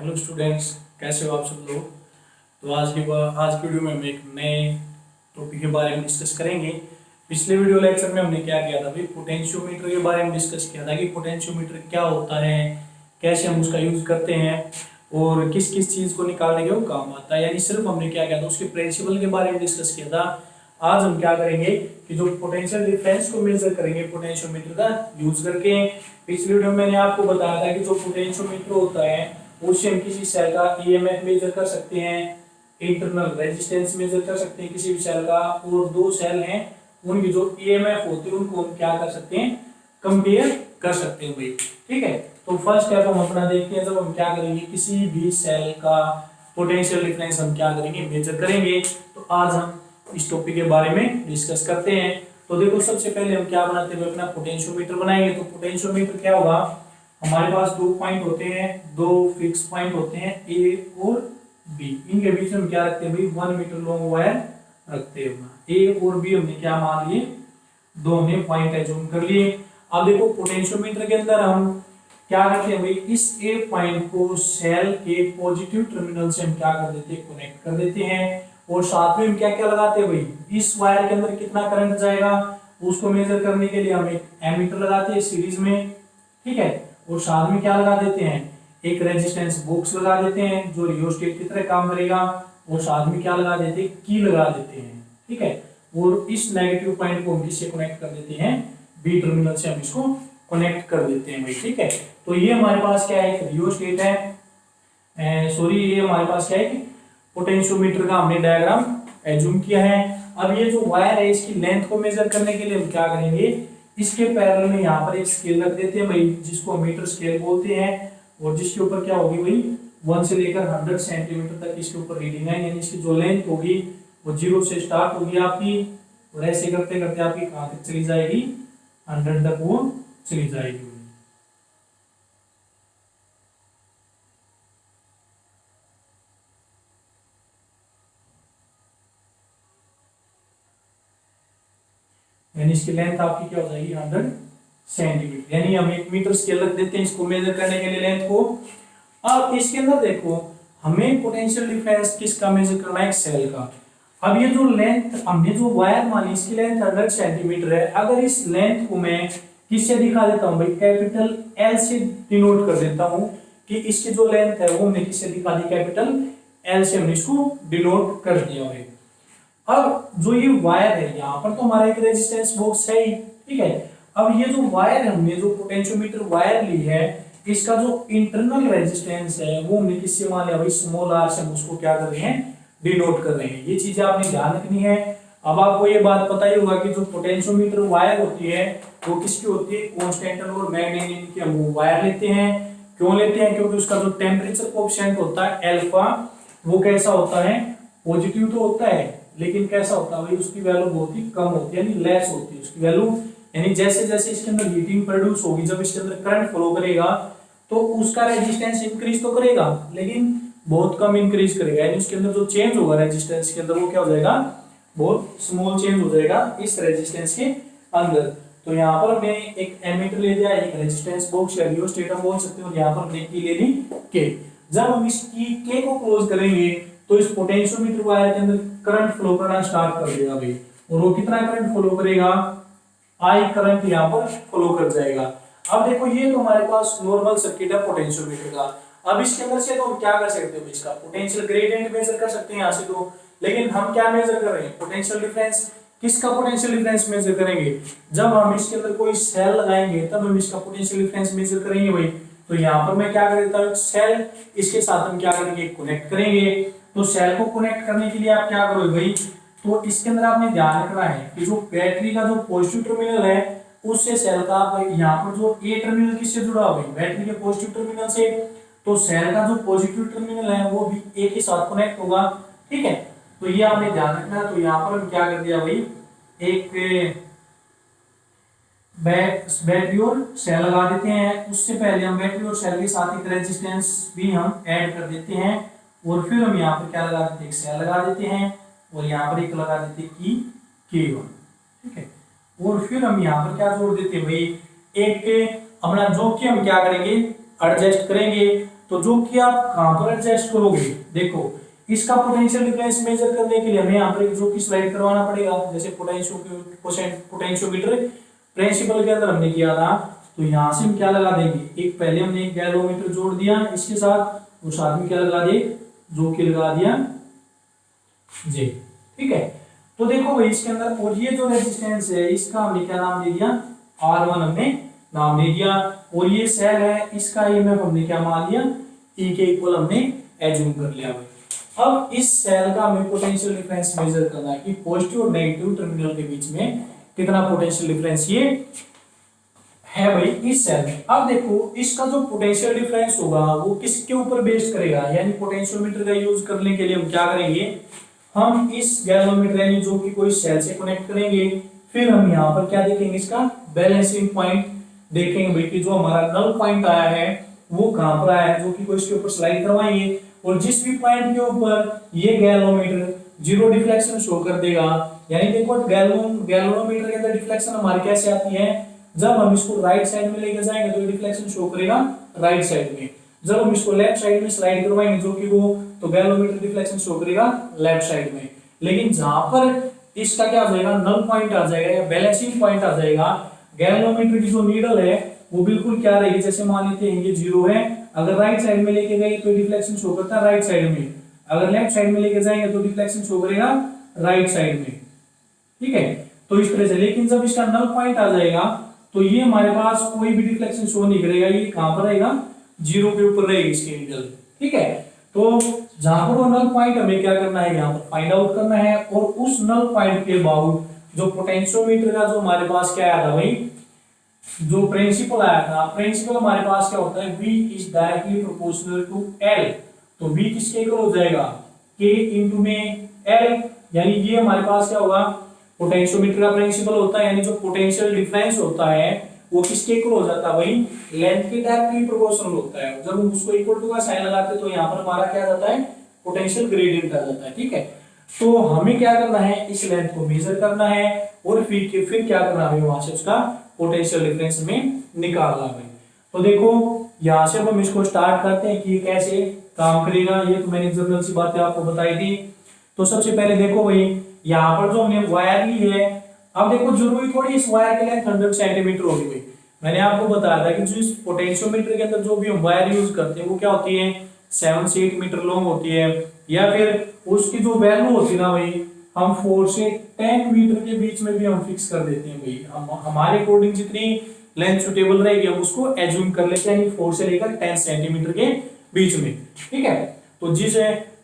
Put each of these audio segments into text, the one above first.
Hello students, कैसे हो आप सब लोग। तो आज की वीडियो में हम एक नए टॉपिक के बारे में डिस्कस करेंगे। पिछले वीडियो लेक्चर में हमने क्या किया था भाई, पोटेंशियोमीटर के बारे में डिस्कस किया था कि पोटेंशियोमीटर क्या होता है, कैसे हम उसका यूज करते हैं और किस किस चीज़ को निकालने के वो काम आता है। यानी सिर्फ हमने क्या किया था, उसके प्रिंसिपल के बारे में डिस्कस किया था। आज हम क्या करेंगे कि जो पोटेंशियल डिफरेंस को मेजर करेंगे पोटेंशियोमीटर का यूज करके। पिछले वीडियो में मैंने आपको बताया था कि जो पोटेंशियोमीटर होता है उससे हम किसी सेल का ईएमएफ मेजर कर सकते हैं, इंटरनल रेजिस्टेंस मेजर कर सकते हैं किसी भी सेल का, और दो सेल हैं उनकी जो ईएमएफ होते हैं उनको हम क्या कर सकते हैं, कंपेयर कर सकते हैं भाई। ठीक है, तो फर्स्ट स्टेप हम अपना देखते हैं। जब हम क्या करेंगे, किसी भी सेल का पोटेंशियल डिफरेंस हम क्या करेंगे, मेजर करेंगे। तो आज हम इस टॉपिक के बारे में डिस्कस करते हैं। तो देखो, सबसे पहले हम क्या बनाते हैं, अपना पोटेंशियोमीटर बनाएंगे। तो पोटेंशियोमीटर क्या होगा, हमारे पास दो पॉइंट होते हैं, दो फिक्स पॉइंट होते हैं ए और बी। इनके बीच में हम क्या रखते हैं भाई, 1 मीटर लॉन्ग वायर रखते हैं। ए और बी हमने क्या मान लिए, दो हमने पॉइंट एज्यूम कर लिए। अब देखो, पोटेंशियोमीटर के अंदर हम क्या करते हैं भाई, इस ए पॉइंट को सेल के पॉजिटिव टर्मिनल से हम क्या कर देते हैं, कनेक्ट कर देते हैं। और साथ में हम क्या क्या लगाते हैं भाई, इस वायर के अंदर कितना करंट जाएगा उसको मेजर करने के लिए हम एक एमीटर लगाते हैं सीरीज में। ठीक है, और साथ में क्या लगा देते हैं, एक रेजिस्टेंस बॉक्स लगा देते हैं जो रियोस्टेट की तरह काम करेगा। और साथ में क्या लगा देते हैं, की लगा देते हैं। ठीक है, और इस नेगेटिव पॉइंट को हम किससे कनेक्ट कर देते हैं, बी टर्मिनल से हम इसको कनेक्ट कर देते हैं भाई। ठीक है, तो ये हमारे पास क्या है, एक रियोस्टेट है, सॉरी ये हमारे पास क्या है, पोटेंशियोमीटर का हमने डायग्राम एज्यूम किया है। अब ये जो वायर है इसकी लेंथ को मेजर करने के लिए हम क्या करेंगे, इसके पैरेलल में यहाँ पर एक स्केल रख देते हैं भाई, जिसको मीटर स्केल बोलते हैं। और जिसके ऊपर क्या होगी भाई, 1 से लेकर 100 सेंटीमीटर तक इसके ऊपर रीडिंग है। यानी इसकी जो लेंथ होगी वो 0 से स्टार्ट होगी आपकी, और ऐसे करते करते आपकी कहाँ तक चली जाएगी, 100 तक वो चली जाएगी। यानी इसकी लेंथ आपकी क्या हो जाएगी, 100 सेंटीमीटर। यानी हम 1 मीटर स्केल रख देते हैं इसको मेजर करने के लिए लेंथ को। अब इसके अंदर देखो, हमें पोटेंशियल डिफरेंस किसका मेजर करना है, एक सेल का। अब ये जो लेंथ हमने जो वायर मानी इसकी लेंथ 100 सेंटीमीटर है। अगर इस लेंथ को मैं किससे दिखा देता हूँ भाई, कैपिटल एल से डिनोट कर देता हूँ कि इसकी जो लेंथ है वो हमने किससे दिखा दी, कैपिटल एल से हमने इसको डिनोट कर दिया भाई। अब जो ये वायर है, यहाँ पर तो हमारा एक रेजिस्टेंस बॉक्स है ही। ठीक है, अब ये जो वायर है, हमने जो पोटेंशियोमीटर वायर ली है, इसका जो इंटरनल रेजिस्टेंस है वो हमने किससे मान लिया भाई, स्मॉल आर से हम उसको क्या कर रहे हैं, डिनोट कर रहे हैं। ये चीजें आपने ध्यान रखनी है। अब आपको ये बात पता ही होगा कि जो पोटेंशियोमीटर वायर होती है वो किसकी होती है, कांस्टेंट और मैग्नेटिक की हम वायर लेते हैं। क्यों लेते हैं, क्योंकि उसका जो टेम्परेचर कोएफिशिएंट होता है अल्फा, वो कैसा होता है, पॉजिटिव तो होता है, लेकिन कैसा होता है भाई, उसकी वैल्यू बहुत ही कम होती है, यानी लेस होती है उसकी वैल्यू। यानी जैसे जैसे इसके अंदर हीटिंग प्रोड्यूस होगी, जब इसके अंदर करंट फ्लो करेगा तो उसका रेजिस्टेंस इंक्रीज तो करेगा लेकिन बहुत कम इंक्रीज करेगा। यानी उसके अंदर जो चेंज होगा रेजिस्टेंस के अंदर वो क्या हो जाएगा, बहुत स्मॉल चेंज हो जाएगा इस रेजिस्टेंस के अंदर। तो यहाँ पर हमने एक एमीटर ले लिया, एक रेजिस्टेंस बॉक्स या रियोस्टेट बोल सकते हो, यहाँ पर हमने की ले ली के। जब हम इस की के को क्लोज करेंगे तो इस पोटेंशियोमीटर वायर के अंदर करंट फ्लो करना स्टार्ट कर देगा भाई। और वो कितना करंट फ्लो करेगा, आई करंट यहाँ पर फ्लो कर जाएगा। अब देखो, ये तो हमारे पास नॉर्मल सर्किट है पोटेंशियोमीटर का। अब इसके अंदर से तो हम क्या कर सकते हो, इसका पोटेंशियल ग्रेडियंट मेजर कर सकते हैं यहाँ से तो। लेकिन हम क्या मेजर कर रहे हैं, पोटेंशियल डिफरेंस। किसका पोटेंशियल डिफरेंस मेजर करेंगे, जब हम इसके अंदर कोई सेल लगाएंगे तब हम इसका पोटेंशियल डिफरेंस मेजर करेंगे भाई। तो यहाँ पर मैं क्या कर देता हूँ, सेल इसके साथ हम क्या करेंगे, कनेक्ट करेंगे। तो सेल को कनेक्ट करने के लिए आप क्या करोगे भाई, तो इसके अंदर आपने ध्यान रखना है कि जो बैटरी का जो पॉजिटिव टर्मिनल है उससे सेल का यहाँ पर जो ए टर्मिनल किससे जुड़ा हुआ है, बैटरी के पॉजिटिव टर्मिनल से। तो सेल का जो पॉजिटिव टर्मिनल है वो भी ए के साथ कनेक्ट होगा। ठीक है, तो ये आपने ध्यान रखना है। तो यहाँ पर हम क्या कर दिया भाई, एक बैटरी और सेल लगा देते हैं। उससे पहले हम बैटरी और सेल के साथ एक रेजिस्टेंस भी हम ऐड कर देते हैं। और फिर हम यहाँ पर क्या लगा देते हैं, एक सेल लगा देते हैं और यहाँ पर एक लगा देते हैं की K1। ठीक है, और फिर हम यहाँ पर क्या जोड़ देते हैं भाई, एक अपना जो कि हम क्या करेंगे, एडजस्ट करेंगे। तो जो कि आप कहां पर एडजस्ट करोगे, देखो इसका पोटेंशियल डिफरेंस मेजर करने के लिए हमें यहाँ पर जो कि स्लाइड करवाना पड़ेगा, जैसे पोटेंशियोमीटर प्रिंसिपल के अंदर हमने किया था, तो यहाँ से हम क्या लगा देंगे, एक पहले हमने एक गैलोमीटर जोड़ दिया इसके साथ, और साथ में क्या लगा दिए, जो कि लगा दिया जे, ठीक है। तो देखो भाई इसके अंदर, और ये जो रेजिस्टेंस है इसका हमने क्या नाम दे दिया, R1 हमने नाम दे दिया, और ये सेल है इसका ईएमएफ हमने क्या मान लिया, E के इक्वल हमने एज्यूम कर लिया भाई। अब इस सेल का हमें पोटेंशियल डिफरेंस मेजर करना है कि पॉजिटिव और नेगेटिव टर्मिनल के बीच में कितना पोटेंशियल डिफरेंस ये है भाई इस सेल में। अब देखो इसका जो पोटेंशियल डिफरेंस होगा वो किसके ऊपर बेस्ड करेगा, यानी पोटेंशियोमीटर का यूज करने के लिए हम क्या करेंगे, हम इस गैलोमीटर यानी जो कि कोई सेल से कनेक्ट करेंगे, फिर हम यहाँ पर क्या देखेंगे, इसका बैलेंसिंग पॉइंट देखेंगे भाई कि जो हमारा नल पॉइंट आया है वो कहां पर आया है, जो कि कोई इसके ऊपर स्लाइड करवाएंगे, और जिस भी पॉइंट के ऊपर ये गैलोमीटर जीरो डिफ्लेक्शन शो कर देगा, यानी देखो गैलोमीटर के अंदर डिफ्लेक्शन हमारी कैसे आती है, जब हम इसको राइट साइड में लेके जाएंगे तो डिफ्लेक्शन शो करेगा राइट साइड में, जब हम इसको लेफ्ट साइड में स्लाइड करवाएंगे जो कि वो, तो गैलोमीटर डिफ्लेक्शन शो करेगा लेफ्ट साइड में। लेकिन जहां पर इसका क्या आ जाएगा, नल पॉइंट आ जाएगा या बैलेंसिंग पॉइंट आ जाएगा, गैलोमीटर की जो नीडल है वो बिल्कुल क्या रहेगी, जैसे मान लेते हैं ये जीरो है, अगर राइट साइड में लेके गए तो डिफ्लेक्शन शो करता है राइट साइड में, अगर लेफ्ट साइड में लेके जाएंगे तो डिफ्लेक्शन शो करेगा राइट साइड में, ठीक है। तो इस तरह से, लेकिन जब इसका नल पॉइंट आ जाएगा तो ये हमारे पास कोई भी डिफ्लेक्शन शो नहीं करेगा, ये कहां पर रहेगा, जीरो के ऊपर रहेगी इसकी नीडल, ठीक है। तो जहां पर वो नल पॉइंट हमें क्या करना है, यहाँ पर फाइंड आउट करना है, और उस नल पॉइंट के बाद जो पोटेंशियोमीटर का जो हमारे पास क्या आया था भाई, जो प्रिंसिपल आया था, प्रिंसिपल हमारे पास क्या होता है, V is directly proportional to L, तो V किसके इक्वल हो जाएगा, K इंटू में L, यानी ये हमारे पास क्या होगा, पोटेंशियोमीटर का प्रिंसिपल होता है, यानी जो पोटेंशियल डिफरेंस होता है वो किसके इक्वल हो जाता है भाई, लेंथ के डायरेक्टली प्रोपोर्शनल होता है। जब हम उसको इक्वल टू का साइन लगाते हैं तो यहाँ पर हमारा क्या जाता है, पोटेंशियल ग्रेडियंट आ जाता है, ठीक है। तो हमें क्या करना है, इस लेंथ को मेजर करना है, और फिर क्या करना है, वहां से उसका पोटेंशियल डिफरेंस में निकालना है। तो देखो यहाँ से हम इसको स्टार्ट करते हैं कि कैसे काम करेगा, ये तो मैंने जनरल सी बातें आपको बताई थी। तो सबसे पहले देखो भाई यहाँ पर जो हमने वायर ली है, अब देखो जरूरी थोड़ी इस वायर के लेंथ 100 सेंटीमीटर होगी भाई, मैंने आपको बताया था कि जो इस पोटेंशियोमीटर के अंदर जो भी हम वायर यूज करते हैं वो क्या होती है, 7 से 8 मीटर लॉन्ग होती है, या फिर उसकी जो वैल्यू होती है ना भाई, हम 4 से 10 मीटर के बीच में भी हम फिक्स कर देते हैं भाई, हमारे अकॉर्डिंग जितनी लेंथ सुटेबल रहेगी हम उसको एज्यूम कर लेते हैं 4 से लेकर 10 सेंटीमीटर के बीच में, ठीक है। तो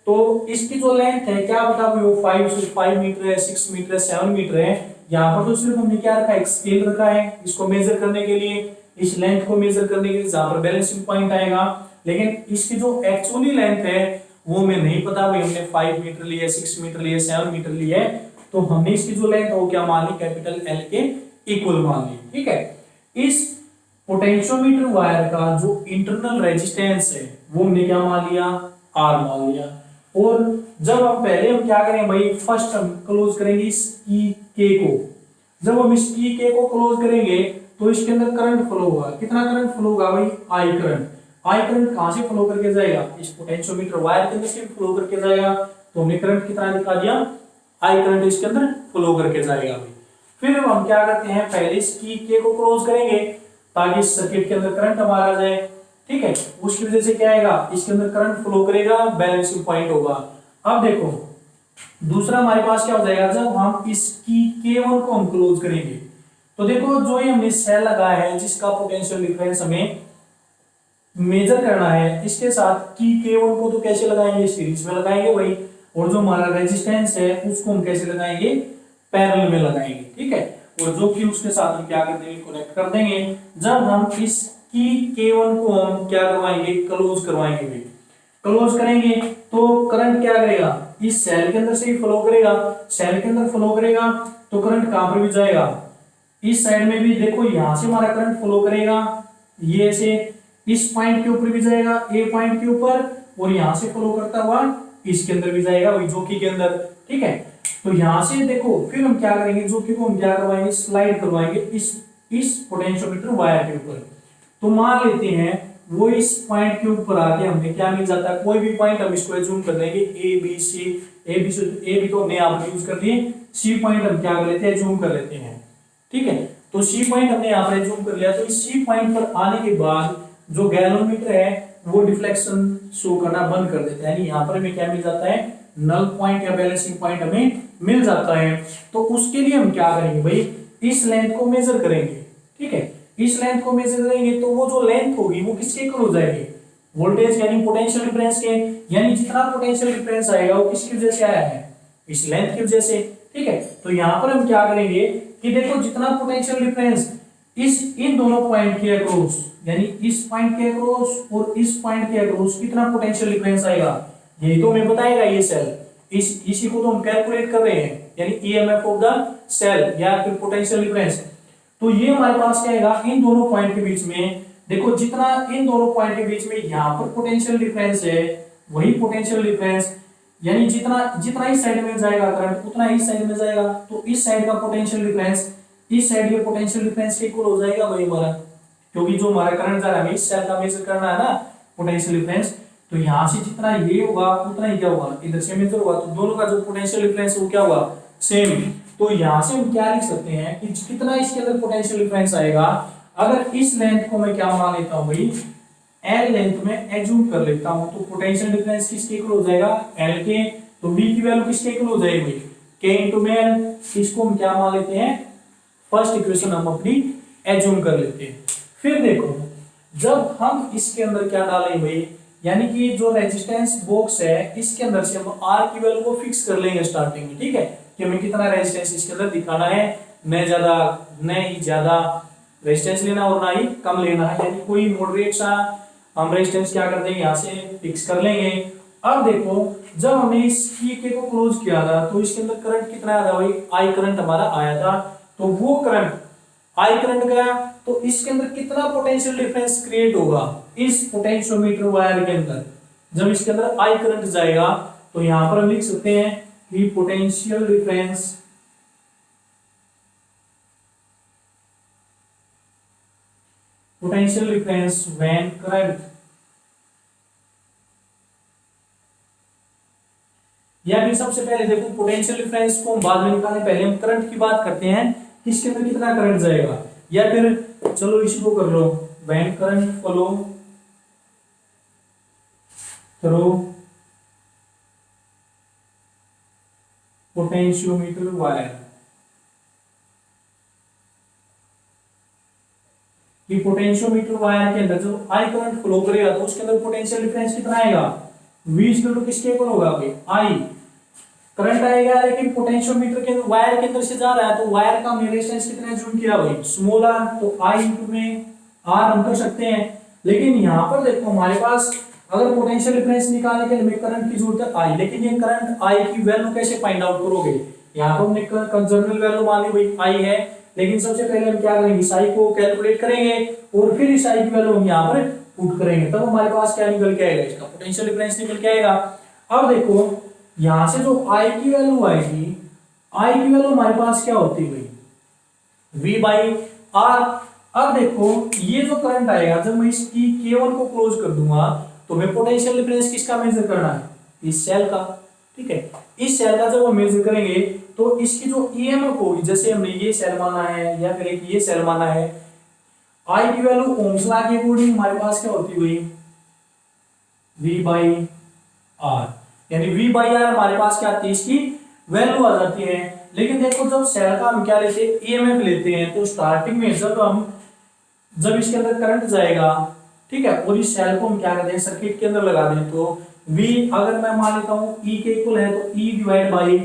तो इसकी जो लेंथ है क्या बता, वो 5 मीटर है, 6 मीटर है, 7 मीटर है। यहाँ पर तो सिर्फ हमने क्या रखा है, एक स्केल रखा है इसको मेजर करने के लिए, इस लेंथ को मेजर करने के लिए, जहां पर बैलेंसिंग पॉइंट आएगा। लेकिन इसकी जो एक्चुअली लेंथ है वो हमें नहीं पता भाई, हमने 5 मीटर लिया, 6 मीटर लिया, 7 मीटर लिया है, तो हमने इसकी जो लेंथ है वो क्या मान ली, कैपिटल L के इक्वल मान ली, ठीक है। इस पोटेंशियोमीटर वायर का जो इंटरनल रेजिस्टेंस है वो हमने क्या मान लिया, R मान लिया। और जब हम क्या करेंगे भाई, फर्स्ट हम क्लोज करेंगे इस के को, जब हम इस के को क्लोज करेंगे तो इसके अंदर करंट फ्लो होगा, कितना करंट फ्लो होगा भाई, आई करंट कहां से फ्लो करके जाएगा, इस पोटेंशियोमीटर वायर के अंदर से फ्लो करके जाएगा, तो हमने करंट कितना दिखा दिया, आई करंट इसके अंदर फ्लो करके जाएगा भाई। फिर हम क्या करते हैं, पहले इस के को क्लोज करेंगे ताकि इस सर्किट के अंदर करंट हमारा जाए, ठीक है। उसकी वजह से क्या आएगा, इसके अंदर करंट फ्लो करेगा, बैलेंसिंग पॉइंट होगा। अब देखो दूसरा हमारे पास क्या हो जाएगा, जब हम इस K1 को हम क्लोज करेंगे तो देखो जो ये हमने सेल लगाया है जिसका पोटेंशियल डिफरेंस हमें मेजर करना है, इसके साथ K1 को तो कैसे लगाएंगे, सीरीज में लगाएंगे भाई, और जो हमारा रेजिस्टेंस है उसको हम कैसे लगाएंगे, पैरेलल में लगाएंगे, ठीक है। और जो कि उसके साथ हम क्या कर देंगे, कनेक्ट कर देंगे। जब हम इस K1 को हम क्या करवाएंगे, क्लोज करवाएंगे भाई, क्लोज करेंगे तो करंट क्या करेगा, इस सेल के अंदर से ही फ्लो करेगा, सेल के अंदर फ्लो करेगा तो करंट कहां पर भी जाएगा, इस साइड में भी देखो यहां से हमारा करंट फ्लो करेगा, ये ऐसे इस पॉइंट के ऊपर भी जाएगा, ए पॉइंट के ऊपर, और यहां से फ्लो करता हुआ इसके अंदर भी जाएगा वही जोकी के अंदर, ठीक है। तो यहां से देखो फिर हम क्या करेंगे, जोकी को हम क्या करवाएंगे, स्लाइड करवाएंगे इस पोटेंशियोमीटर वायर के ऊपर। तो मान लेते हैं वो इस पॉइंट के ऊपर आके हमें क्या मिल जाता है, कोई भी पॉइंट हम इसको एज्यूम कर लेंगे, A B C, A B तो हमने यहाँ पर यूज कर लिए, सी पॉइंट हम क्या कर लेते हैं, एज्यूम कर लेते हैं। ठीक है, तो सी पॉइंट हमने यहाँ पर एज्यूम कर लिया। तो इस सी पॉइंट पर आने के बाद जो गैलोमीटर है वो डिफ्लेक्शन शो करना बंद कर देता है, यानी यहाँ पर हमें क्या मिल जाता है, नल पॉइंट या बैलेंसिंग पॉइंट हमें मिल जाता है। तो उसके लिए हम क्या करेंगे भाई, इस लेंथ को मेजर करेंगे। ठीक है, इस लेंथ को मेजर करेंगे तो वो जो लेंथ होगी वो किसके इक्वल हो जाएगी, वोल्टेज यानी पोटेंशियल डिफरेंस के, यानी जितना पोटेंशियल डिफरेंस आएगा वो किसकी वजह से आया है, इस लेंथ की वजह से। ठीक है, तो यहाँ पर हम क्या करेंगे कि देखो जितना पोटेंशियल डिफरेंस इस इन दोनों पॉइंट के अक्रॉस, यानी इस पॉइंट के अक्रॉस और इस पॉइंट के अक्रॉस कितना पोटेंशियल डिफरेंस आएगा, यही तो हमें बताएगा ये सेल। इसी को तो हम कैलकुलेट कर रहे हैं, यानी ईएमएफ ऑफ द सेल या फिर पोटेंशियल डिफरेंस। तो ये हमारे पास क्या आएगा, इन दोनों पॉइंट के बीच में देखो जितना इन दोनों पॉइंट के बीच में यहाँ पर पोटेंशियल डिफरेंस है, वही पोटेंशियल डिफरेंस यानी जितना इस साइड में जाएगा करंट उतना इस साइड में जाएगा, तो इस साइड का पोटेंशियल डिफरेंस इस साइड के पोटेंशियल डिफरेंस के इक्वल हो जाएगा भाई हमारा, क्योंकि जो हमारा करंट जा रहा है इस सेल का मेजर करना है ना पोटेंशियल डिफरेंस। तो यहाँ से जितना ये होगा उतना ही क्या होगा, इधर से मेजर होगा, तो दोनों का जो पोटेंशियल डिफरेंस वो क्या होगा, सेम। तो यहाँ से हम क्या लिख सकते हैं कि कितना इसके अंदर पोटेंशियल डिफरेंस आएगा, अगर इस लेंथ को मैं क्या मान लेता हूँ भाई, एल लेंथ में एज्यूम कर लेता हूँ, तो पोटेंशियल डिफरेंस किसके इक्वल हो जाएगा, एल के। तो वी की वैल्यू किसके इक्वल हो जाएगी भाई, के इंटू में एल। इसको हम क्या मान लेते हैं, फर्स्ट इक्वेशन हम अपनी एज्यूम कर लेते हैं। फिर देखो जब हम इसके अंदर क्या डालेंगे भाई, यानी कि जो रेजिस्टेंस बॉक्स है इसके अंदर से हम आर की वैल्यू को फिक्स कर लेंगे स्टार्टिंग में। ठीक है, कि हमें कितना रेजिस्टेंस इसके अंदर दिखाना है, न ही ज्यादा रेजिस्टेंस लेना और ना ही कम लेना है, यानी कोई मॉडरेट सा हम रेजिस्टेंस क्या कर देंगे यहाँ से फिक्स कर लेंगे। अब देखो जब हमने इस के को क्लोज किया था तो इसके अंदर करंट कितना आया था भाई, आई करंट हमारा आया था। तो वो करंट आई करंट गया तो इसके अंदर कितना पोटेंशियल डिफरेंस क्रिएट होगा इस पोटेंशियोमीटर वायर के अंदर, जब इसके अंदर आई करंट जाएगा। तो यहां पर हम लिख सकते हैं कि पोटेंशियल डिफरेंस व्हेन करंट, या फिर सबसे पहले देखो पोटेंशियल डिफरेंस को हम बाद में निकालें, पहले हम करंट की बात करते हैं कि इसके अंदर कितना करंट जाएगा। या फिर चलो इसको कर लो, when current flow through potentiometer wire, कि पोटेंशियोमीटर वायर के अंदर जब आई करंट फ्लो करेगा तो उसके अंदर पोटेंशियल डिफरेंस कितना आएगा, V इक्वल टू किसके इक्वल होगा भाई, आई। करंट आएगा लेकिन पोटेंशियोमीटर के वायर के अंदर से जा रहा है, तो वायर का हमने रेजिस्टेंस कितना जूम किया भाई, स्मॉल आर, तो आई इंटू में आर हम कर सकते हैं। लेकिन यहाँ पर देखो हमारे पास अगर पोटेंशियल डिफरेंस निकालने के लिए हमें करंट की जरूरत है आई, लेकिन ये करंट आई की वैल्यू कैसे फाइंड आउट करोगे, यहाँ पर हमने कंजर्वल वैल्यू मान ली भाई आई है, लेकिन सबसे पहले हम क्या करेंगे, इस आई को कैलकुलेट करेंगे और फिर इस आई की वैल्यू हम यहाँ पर पुट करेंगे, तब हमारे पास क्या निकल के आएगा, इसका पोटेंशियल डिफरेंस निकल के आएगा। अब देखो यहां से जो आई की वैल्यू आएगी, आई की वैल्यू हमारे पास क्या होती है भाई, V बाई आर। अब देखो ये जो करंट आएगा जब मैं इसकी K1 को क्लोज कर दूंगा तो मैं पोटेंशियल डिफरेंस किसका मेजर करना है, इस सेल का। ठीक है, इस सेल का जब हम मेजर करेंगे तो इसकी जो ईएमएफ होगी, जैसे हमने ये सेल माना है या फिर एक ये सेल माना है, आई की वैल्यू ओम्स लॉ के अकॉर्डिंग हमारे पास क्या होती हुई, V बाई आर, यानी V बाई आर हमारे पास क्या आती है, इसकी वैल्यू आ जाती है। लेकिन देखो जब सेल का हम क्या लेते हैं, ईएमएफ लेते हैं, तो स्टार्टिंग में जब इसके अंदर करंट जाएगा, ठीक है, और इस सेल को हम क्या करते हैं सर्किट के अंदर लगा दें, तो V अगर मैं मान लेता हूँ E के इक्वल है तो E डिवाइड बाई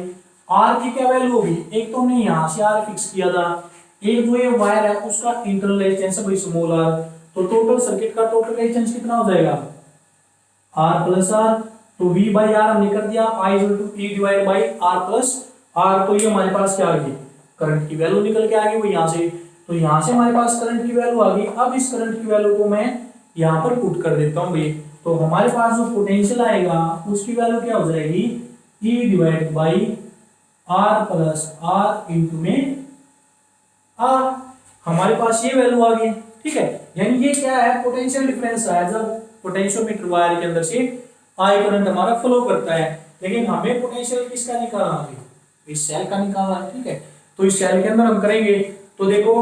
R की क्या वैल्यू होगी, एक तो हमने यहाँ से R फिक्स किया था, एक जो ये वायर है उसका इंटरनल रेजिस्टेंस है भाई स्मॉल r, तो टोटल सर्किट का टोटल रेजिस्टेंस कितना हो जाएगा, R प्लस R। तो V बाई आर हमने कर दिया, I equal to E divide by R plus R। तो ये हमारे पास क्या आ गई, करंट की वैल्यू निकल के आ गई वो यहाँ से। तो यहाँ से हमारे पास करंट की वैल्यू आ गई। अब इस करंट की वैल्यू को मैं यहाँ पर पुट कर देता हूँ भाई, तो हमारे पास जो पोटेंशियल आएगा उसकी वैल्यू क्या हो जाएगी, E divide by R plus R into में R। हमारे पास ये वैल्यू आ गई। ठीक है, यानी ये क्या है, पोटेंशियल डिफरेंस है जब पोटेंशियोमीटर वायर के अंदर से आई करंट हमारा फ्लो करता है। लेकिन हमें पोटेंशियल किसका निकालना है, इस सेल का निकालना है। ठीक है, तो इस सेल के अंदर हम करेंगे तो देखो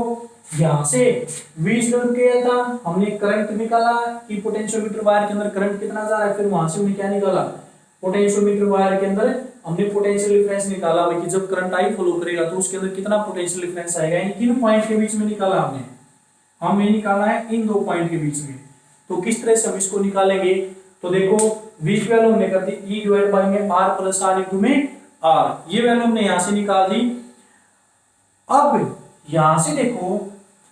यहां से V क्या था, हमने करंट निकाला कि पोटेंशियोमीटर वायर के अंदर करंट कितना जा रहा है, फिर वहां से हमने क्या निकाला, पोटेंशियोमीटर वायर के अंदर हमने पोटेंशियल डिफरेंस निकाला भाई कि जब करंट आई फ्लो करेगा तो उसके अंदर कितना पोटेंशियल डिफरेंस आएगा, इन किन पॉइंट के बीच में निकाला हमने, हमें निकाला है इन दो पॉइंट के बीच में। तो किस तरह से हम इसको निकालेंगे, तो देखो V की वैल्यू हमने कर दी E डिवाइड बाय में R प्लस R इनटू में R, ये वैल्यू हमने यहां से निकाल दी। अब यहां से देखो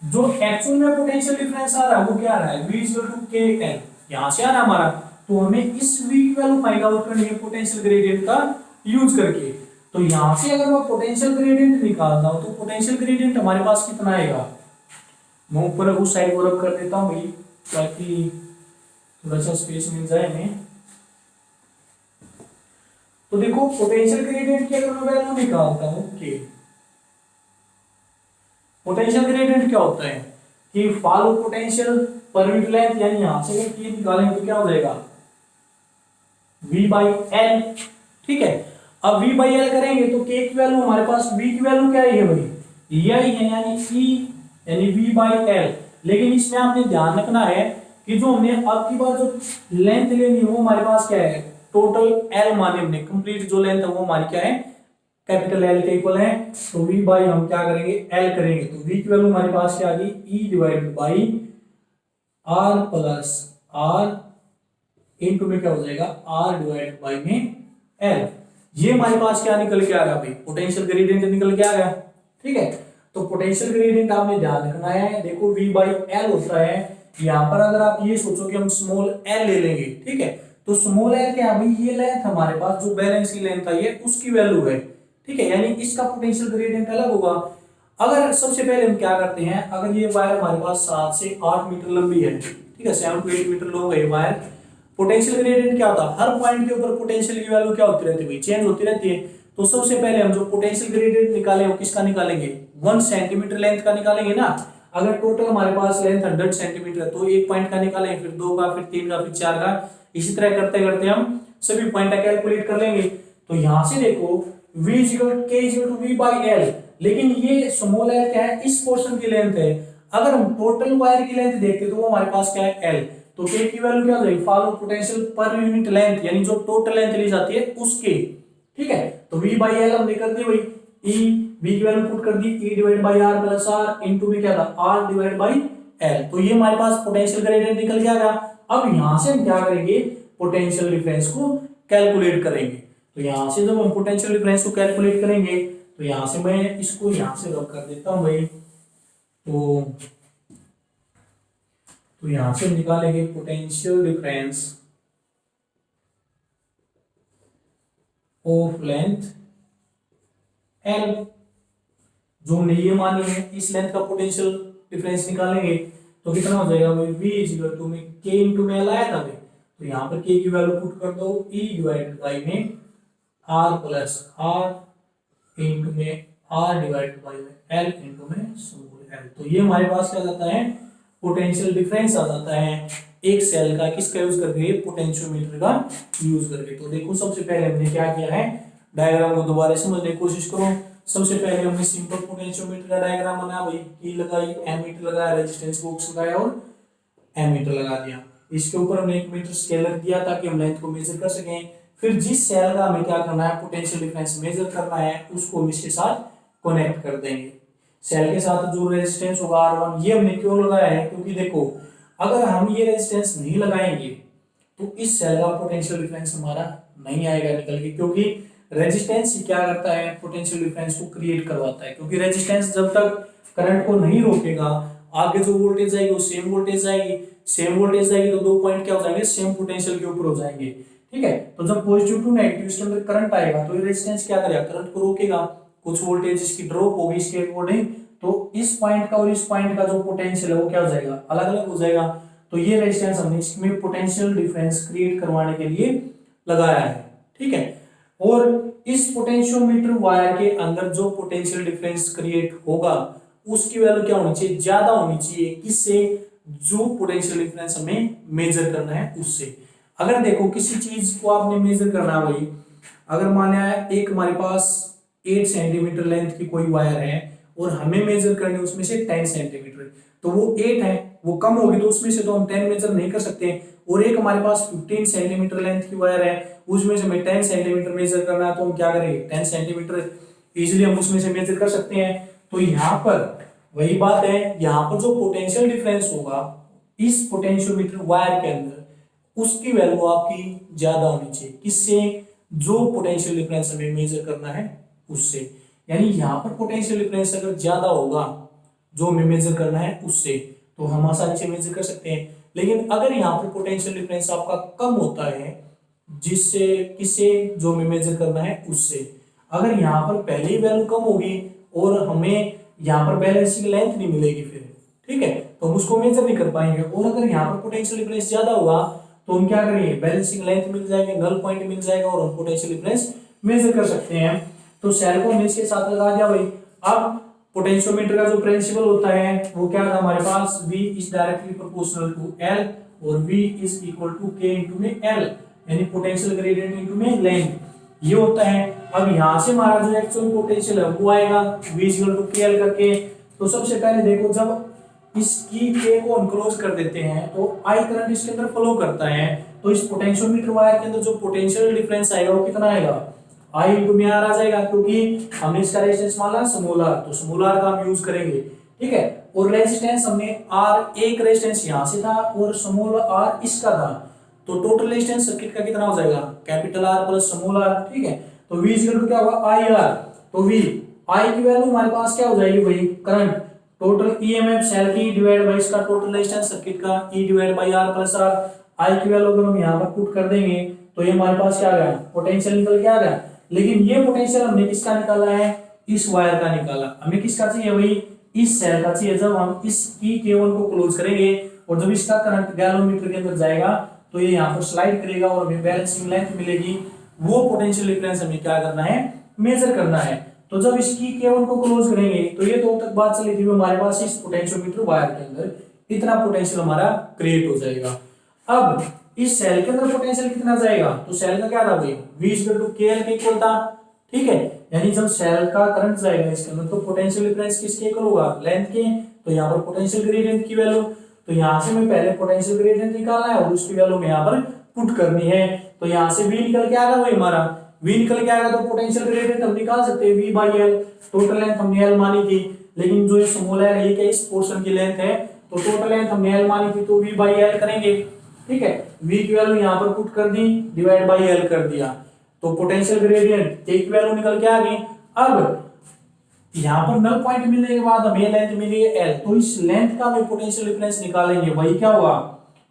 जो एक्चुअल में पोटेंशियल डिफरेंस आ रहा है वो क्या आ रहा है, V इक्वल टू KL, यहां से आ रहा है हमारा, तो हमें इस V की वैल्यू फाइंड आउट करनी है पोटेंशियल ग्रेडियंट का यूज करके। तो यहां से अगर मैं पोटेंशियल ग्रेडियंट निकालता हूं तो पोटेंशियल ग्रेडियंट हमारे पास कितना आएगा, मैं ऊपर उस साइड को रब कर देता हूं भाई ताकि थोड़ा सा स्पेस मिल जाए हमें। तो देखो पोटेंशियल ग्रेडियंट की अगर मैं वैल्यू निकालता हूं के, पोटेंशियल ग्रेडियंट क्या होता है कि fall of potential per unit length, यानी यहां से अगर के निकालेंगे तो क्या हो जाएगा V बाई L। ठीक है, अब V बाई L करेंगे तो K की वैल्यू हमारे पास, V की वैल्यू क्या है भाई, यही है यानी E यानी V बाई L। लेकिन इसमें आपने ध्यान रखना है कि जो हमने अब की बार जो लेंथ लेनी है वो हमारे पास क्या है, टोटल L माने हमने, कंप्लीट जो लेंथ है वो हमारी क्या है, कैपिटल L के इक्वल है। तो V बाई हम क्या करेंगे L करेंगे, तो V की वैल्यू हमारे पास क्या आ गई, E divided by R plus R into में क्या हो जाएगा R डिवाइडेड बाई में L। ये हमारे पास क्या निकल के आ गया भाई, पोटेंशियल ग्रेडियंट निकल के आ गया। ठीक है, तो पोटेंशियल ग्रेडियंट आपने ध्यान रखना है, देखो V बाई L होता है, यहाँ पर अगर आप ये सोचो कि हम स्मॉल l ले लेंगे, ठीक है, तो स्मॉल l क्या है भाई, ये लेंथ हमारे पास जो बैलेंस की लेंथ है ये उसकी वैल्यू है। ठीक है, यानी इसका पोटेंशियल ग्रेडियंट अलग होगा। अगर सबसे पहले हम क्या करते हैं, अगर ये वायर हमारे पास 7 से 8 मीटर लंबी है, ठीक है, 7 to 8 मीटर लॉन्ग है वायर, पोटेंशियल ग्रेडियंट क्या होता है, हर पॉइंट के ऊपर पोटेंशियल की वैल्यू क्या होती रहती है भाई, चेंज होती रहती है। तो सबसे पहले हम जो पोटेंशियल ग्रेडियंट निकाले वो किसका निकालेंगे, 1 सेंटीमीटर लेंथ का निकालेंगे ना। अगर टोटल हमारे पास लेंथ 100 सेंटीमीटर है तो एक पॉइंट का निकालेंगे, फिर 2 का, फिर 3 का, फिर 4 का, इसी तरह करते करते हम सभी पॉइंट का कैलकुलेट कर लेंगे। तो यहां से देखो V equal K equal to V by L, लेकिन ये स्मॉल l क्या है, इस पोर्शन की लेंथ है। अगर हम टोटल वायर की लेंथ देखते तो वो हमारे पास क्या है L, तो K की वैल्यू क्या हो जाएगी, fall of potential per unit length, यानी जो टोटल लेंथ ली जाती है उसके। ठीक है, तो V बाई L हमने कर दी भाई, E V की वैल्यू पुट कर दी, E divide by R plus R into में क्या था R डिवाइड बाई L। तो ये हमारे पास पोटेंशियल ग्रेडियंट निकल के आ गया। अब यहां से हम क्या करेंगे, पोटेंशियल डिफरेंस को कैलकुलेट करेंगे। तो यहां से जब हम पोटेंशियल डिफरेंस को कैलकुलेट करेंगे तो यहां से मैं इसको यहां से रब कर देता हूं भाई, तो यहां से निकालेंगे potential difference of length L, जो हमने ये मानी है, इस लेंथ का पोटेंशियल डिफरेंस निकालेंगे तो कितना हो जाएगा भाई, V इक्वल टू में K इनटू में L आया था भाई, तो यहाँ पर K की वैल्यू पुट कर दो, E डिवाइडेड बाई में R प्लस R इनटू में R डिवाइडेड बाई में L इनटू में स्मॉल l। तो ये हमारे पास क्या जाता है, पोटेंशियल डिफरेंस आ जाता है एक सेल का, किसका यूज करके, पोटेंशियोमीटर का यूज करके। तो देखो सबसे पहले हमने क्या किया है, डायग्राम को दोबारा समझने की कोशिश करो। सबसे पहले हमने सिंपल पोटेंशियोमीटर का डायग्राम बनाया भाई, की लगाई, एमीटर लगाया, रेजिस्टेंस बॉक्स लगाया और एमीटर लगा दिया। इसके ऊपर हमने 1 मीटर स्केल रख दिया ताकि हम लेंथ को मेजर कर सकें। फिर जिस सेल का हमें क्या करना है, पोटेंशियल डिफरेंस मेजर करना है, उसको हम इसके साथ कनेक्ट कर देंगे। सेल के साथ जो रेजिस्टेंस होगा R1, ये हमने क्यों लगाया है, क्योंकि देखो अगर हम ये रेजिस्टेंस नहीं लगाएंगे तो इस सेल का पोटेंशियल डिफरेंस हमारा नहीं आएगा निकल के, क्योंकि रेजिस्टेंस क्या करता है, पोटेंशियल डिफरेंस को क्रिएट करवाता है। क्योंकि रेजिस्टेंस जब तक करंट को नहीं रोकेगा, आगे जो वोल्टेज आएगी वो सेम वोल्टेज आएगी, सेम वोल्टेज आएगी तो दो पॉइंट क्या हो जाएंगे, सेम पोटेंशियल के ऊपर हो जाएंगे। ठीक है, तो जब पॉजिटिव टू नेगेटिव इसके अंदर करंट आएगा तो ये रेजिस्टेंस क्या करेगा, करंट को रोकेगा, कुछ वोल्टेज इसकी ड्रॉप होगी इसके अकॉर्डिंग, तो इस पॉइंट का और इस पॉइंट का जो पोटेंशियल है वो क्या हो जाएगा, अलग अलग हो जाएगा। तो ये रेजिस्टेंस हमने इसमें पोटेंशियल डिफरेंस क्रिएट करवाने के लिए लगाया है। ठीक है, और इस पोटेंशियोमीटर वायर के अंदर जो पोटेंशियल डिफरेंस क्रिएट होगा उसकी वैल्यू क्या होनी चाहिए, ज्यादा होनी चाहिए, किससे, जो पोटेंशियल डिफरेंस हमें मेजर करना है उससे। अगर देखो किसी चीज को आपने मेजर करना है भाई, अगर मान लिया एक हमारे पास 8 सेंटीमीटर लेंथ की कोई वायर है और हमें मेजर करनी है उसमें से 10 सेंटीमीटर, तो वो 8 है, वो कम होगी तो उसमें से तो हम 10 मेजर नहीं कर सकते। और एक हमारे पास 15 सेंटीमीटर लेंथ की वायर है, उसमें से हमें 10 सेंटीमीटर मेजर करना है, तो हम क्या करेंगे, 10 सेंटीमीटर इजिली हम उसमें से मेजर कर सकते हैं। तो यहाँ पर वही बात है, यहाँ पर जो पोटेंशियल डिफरेंस होगा इस पोटेंशियोमीटर वायर के अंदर, उसकी वैल्यू आपकी ज्यादा होनी चाहिए, किससे, जो पोटेंशियल डिफरेंस हमें मेजर करना है उससे। यानी यहाँ पर पोटेंशियल डिफरेंस अगर ज्यादा होगा जो हमें मेजर करना है उससे, तो हम आसानी से मेजर कर सकते हैं। लेकिन अगर यहाँ पर पोटेंशियल डिफरेंस आपका कम होता है, जिससे किससे, जो हमें मेजर करना है उससे, अगर यहाँ पर पहले ही वैल्यू कम होगी और हमें यहाँ पर बैलेंसिंग लेंथ नहीं मिलेगी फिर, ठीक है, तो हम उसको मेजर नहीं कर पाएंगे। और अगर यहाँ पर पोटेंशियल डिफरेंस ज्यादा होगा तो हम क्या करेंगे, बैलेंसिंग लेंथ मिल जाएगी, नल पॉइंट मिल जाएगा और हम पोटेंशियल डिफरेंस मेजर कर सकते हैं। तो सेल को हमने इसके साथ लगा दिया भाई। अब पोटेंशियोमीटर का जो प्रिंसिपल होता है वो क्या था हमारे पास, V is directly proportional to L और V is equal to K into में L, यानी पोटेंशियल ग्रेडियंट इंटू में लेंथ, ये होता है। अब यहाँ से हमारा जो एक्चुअल पोटेंशियल है वो आएगा V is equal to KL करके। तो सबसे पहले देखो, जब इसकी K को हम क्लोज कर देते हैं तो I करंट इसके अंदर फ्लो करता है, तो इस पोटेंशियोमीटर वायर के अंदर जो पोटेंशियल डिफरेंस आएगा वो कितना आएगा, I इंटू में R आ जाएगा, क्योंकि हमने इसका रेजिस्टेंस माना स्मॉल r, तो स्मॉल r का हम यूज करेंगे, ठीक है। और रेजिस्टेंस हमने R, एक रेजिस्टेंस यहाँ से था और स्मॉल r इसका था, तो टोटल रेजिस्टेंस सर्किट का कितना हो जाएगा, capital R plus small r, ठीक है। तो V इक्वल टू क्या होगा, IR, तो V I की वैल्यू हमारे पास क्या हो जाएगी भाई, करंट, टोटल EMF सेल की डिवाइड बाय इसका टोटल रेजिस्टेंस सर्किट का E divide by R plus R। I की वैल्यू अगर हम यहाँ पर पुट कर देंगे तो ये हमारे पास क्या आ गया, पोटेंशियल निकल के आ गया। लेकिन ये पोटेंशियल हमने किसका निकाला है, इस वायर का निकाला, हमें किसका चाहिए भाई, इस सेल का चाहिए। जब हम इस K1 को क्लोज करेंगे और जब इसका करंट गैलोमीटर के अंदर जाएगा तो ये यहाँ पर स्लाइड करेगा और हमें बैलेंसिंग लेंथ मिलेगी, वो पोटेंशियल डिफरेंस हमें क्या करना है, मेजर करना है। तो जब इसकी K1 को क्लोज करेंगे तो ये तो तक बात चली थी हमारे पास, इस पोटेंशियोमीटर वायर के अंदर इतना पोटेंशियल हमारा क्रिएट हो जाएगा। अब इस सेल के अंदर पोटेंशियल कितना जाएगा, तो सेल का क्या था भाई, V इक्वल टू KL के इक्वल था, ठीक है। यानी जब सेल का करंट जाएगा इसके अंदर तो पोटेंशियल डिफरेंस किसके इक्वल होगा, लेंथ के, तो यहाँ पर पोटेंशियल ग्रेडियंट की वैल्यू, तो यहाँ से मैं पहले पोटेंशियल ग्रेडियंट निकालना है और उसकी वैल्यू मैं यहाँ पर पुट करनी है। तो यहाँ से V निकल के आएगा भाई हमारा, V निकल के आएगा तो पोटेंशियल ग्रेडियंट हम निकाल सकते हैं V by L, total length हमने L मानी थी, लेकिन जो ये स्मॉल है ये क्या इस पोर्शन की लेंथ है, तो टोटल लेंथ हमने L मानी थी तो V बाई L करेंगे, ठीक है। V की वैल्यू यहाँ पर पुट कर दी, डिवाइड बाई L कर दिया, तो पोटेंशियल ग्रेडियंट K की वैल्यू निकल के आ गई। अब यहाँ पर नल पॉइंट मिलने के बाद हमें लेंथ मिली है L, तो इस लेंथ का हमें पोटेंशियल डिफरेंस निकालेंगे, वही क्या होगा,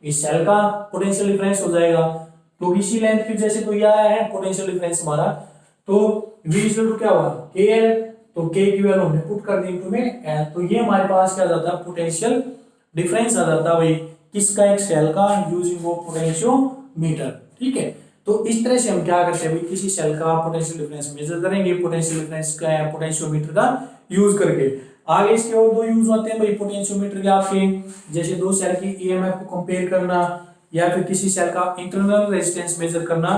इस सेल का पोटेंशियल डिफरेंस हो जाएगा, क्योंकि इसी लेंथ की वजह से तो ये आया है पोटेंशियल डिफरेंस हमारा। तो V इक्वल टू क्या होगा, KL, तो K की वैल्यू हमने पुट कर दी इनटू में L, तो ये हमारे पास क्या जाता है, पोटेंशियल डिफरेंस आ जाता है भाई किसका, एक सेल का, यूजिंग वो पोटेंशियोमीटर, ठीक है। तो इस तरह से हम क्या करते हैं भाई, किसी सेल का पोटेंशियल डिफरेंस मेजर करेंगे पोटेंशियल डिफरेंस का पोटेंशियोमीटर का यूज करके। आगे इसके और दो यूज होते हैं भाई पोटेंशियोमीटर के आपके, जैसे दो सेल की EMF को कंपेयर करना या फिर किसी सेल का इंटरनल रेजिस्टेंस मेजर करना।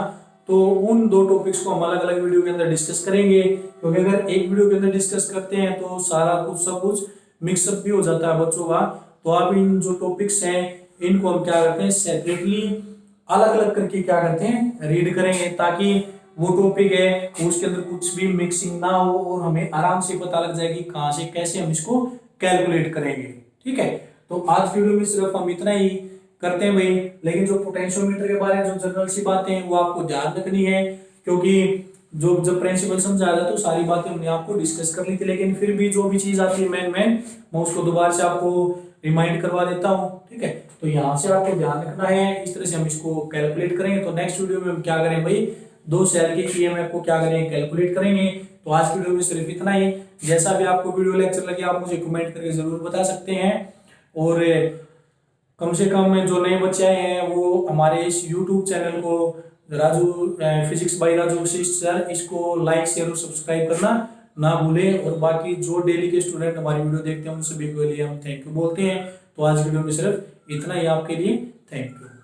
तो उन दो टॉपिक्स को हम अलग अलग वीडियो के अंदर डिस्कस करेंगे, क्योंकि अगर एक वीडियो के अंदर डिस्कस करते हैं तो सारा कुछ सब कुछ मिक्सअप भी हो जाता है बच्चों का। तो आप इन जो टॉपिक्स हैं इनको हम क्या करते हैं, सेपरेटली अलग अलग करके क्या करते हैं, रीड करेंगे, ताकि वो टॉपिक है उसके अंदर कुछ भी मिक्सिंग ना हो और हमें आराम से पता लग जाए कि कहाँ से कैसे हम इसको कैलकुलेट करेंगे, ठीक है। तो आज वीडियो में सिर्फ हम इतना ही करते हैं भाई, लेकिन जो पोटेंशियोमीटर के बारे में जो जनरल सी बातें हैं वो आपको ध्यान रखनी है, क्योंकि जो जब प्रिंसिपल समझाया था तो सारी बातें हमने आपको डिस्कस कर ली थी, लेकिन फिर भी जो भी चीज आती है मेन मैं उसको दोबारा से आपको रिमाइंड करवा देता हूँ, ठीक है। तो यहाँ से आपको ध्यान रखना है, इस तरह से हम इसको कैलकुलेट करेंगे। तो नेक्स्ट वीडियो में हम क्या करें भाई, दो सेल के EMF को क्या करें, कैलकुलेट करेंगे। तो आज की वीडियो में सिर्फ इतना ही। जैसा भी आपको वीडियो लेक्चर लगे आप मुझे कमेंट करके जरूर बता सकते हैं, और कम से कम जो नए बच्चे आए हैं वो हमारे इस यूट्यूब चैनल को Raju physics bye Raju Vashishtha sir, इसको लाइक शेयर और सब्सक्राइब करना ना भूलें। और बाकी जो डेली के स्टूडेंट हमारी वीडियो देखते हैं उन सभी के लिए हम थैंक यू बोलते हैं। तो आज की वीडियो में सिर्फ इतना ही आपके लिए। Thank you.